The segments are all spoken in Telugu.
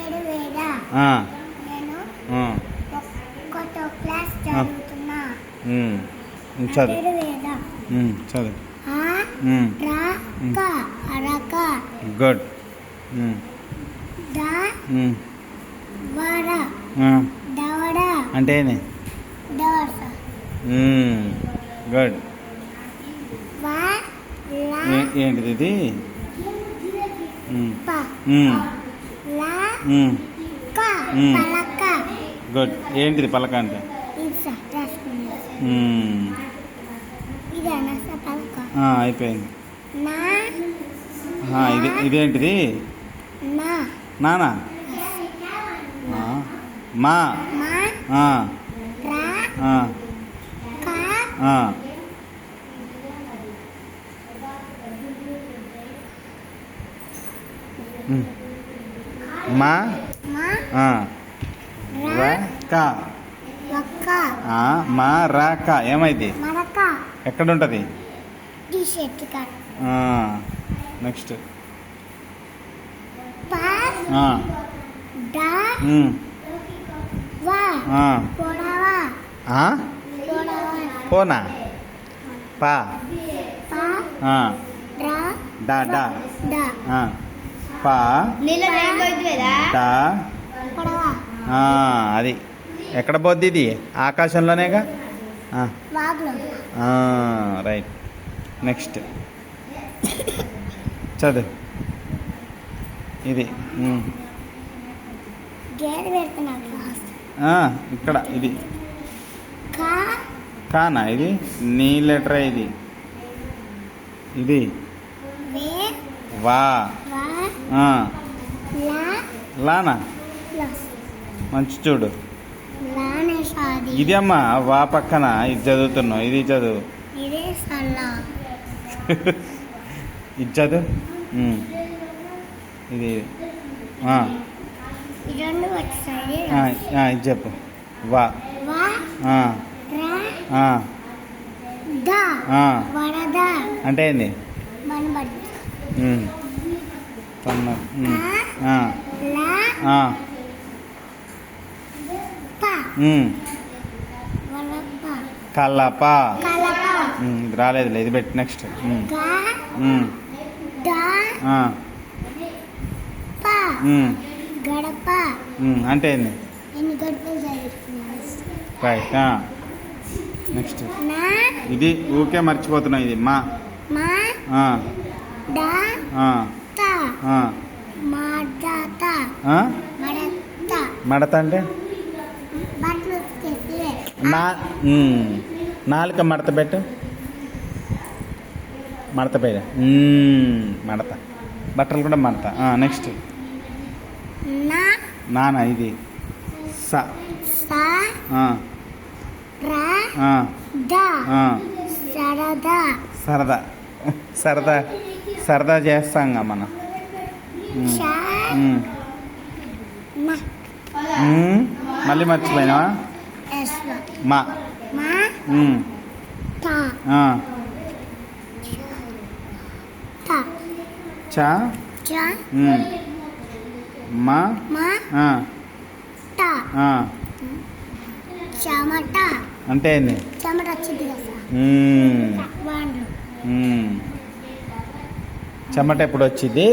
పేరు వేద. నేను ఒకటో క్లాస్ చదువుతున్నా. చదువు. పేరు వేద. చదువు. అరక. గుడ్. వర. దవడ. అంటే దవస. గుడ్. ఏంటిది ఇది? పలక. గుడ్. ఏంటిది పలక అంటే? అయిపోయింది. ఇదేంటిది? నానా. మా. మా. మా రాక ఏమైంది? ఎక్కడ ఉంటుంది? నెక్స్ట్. పోనా. పా. డా. పా. అది ఎక్కడ పోద్ది? ఇది ఆకాశంలోనేగా. రైట్. నెక్స్ట్ చదువు. ఇది ఇక్కడ ఇది కానా? ఇది నీ లెటర్. ఇది వా. లానా. మంచి చూడు. ఇది అమ్మా వా పక్కన ఇది చదువుతున్నావు. ఇది చదువు. ఇది చదువు. ఇది ఇది చెప్పు. వా. అంటే ఏంది? కలప. ఇది రాలేదులే. ఇది పెట్టి నెక్స్ట్. అంటే ఏంది? రైట్. నెక్స్ట్. ఇది ఊకే మర్చిపోతున్నా. ఇది మా. మడత అంటే నాలుక. మడత పెట్టు. మడత పెట్ట. మడత. బట్టలు కూడా మడత. నెక్స్ట్. నానా. ఇది స. సరదా. సరదా. సరదా చేస్తాంగా మనం. మళ్ళీ మర్చిపోయినావా? మా. చా. మా. అంటే ఏంది? చెమట ఎప్పుడు వచ్చింది?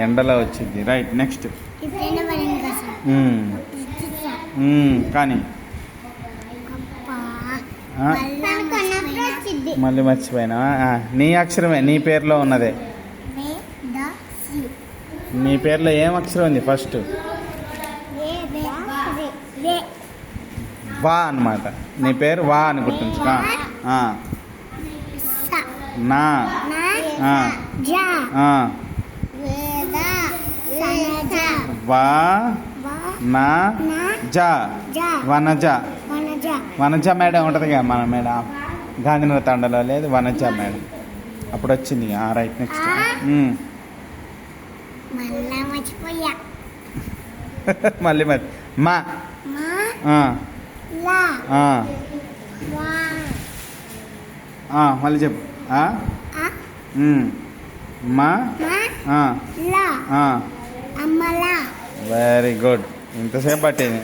ఎండలో వచ్చింది. రైట్. నెక్స్ట్. కానీ మళ్ళీ మర్చిపోయినా. నీ అక్షరమే నీ పేరులో ఉన్నదే. నీ పేరులో ఏం అక్షరం ఉంది ఫస్ట్? వా అన్నమాట. నీ పేరు వా అని గుర్తుంచుకో. నా. వా. నా. జా. వనజ. వనజ మేడం ఉంటుందిగా మన మేడం. గాంధీనగర్ తండలో లేదు వనజ మేడం. అప్పుడు వచ్చింది. రైట్. నెక్స్ట్. మళ్ళీ మా. మళ్ళీ చెప్పు. మా. అమ్మల వెరీ గుడ్ ఇంతసేపు పట్టింది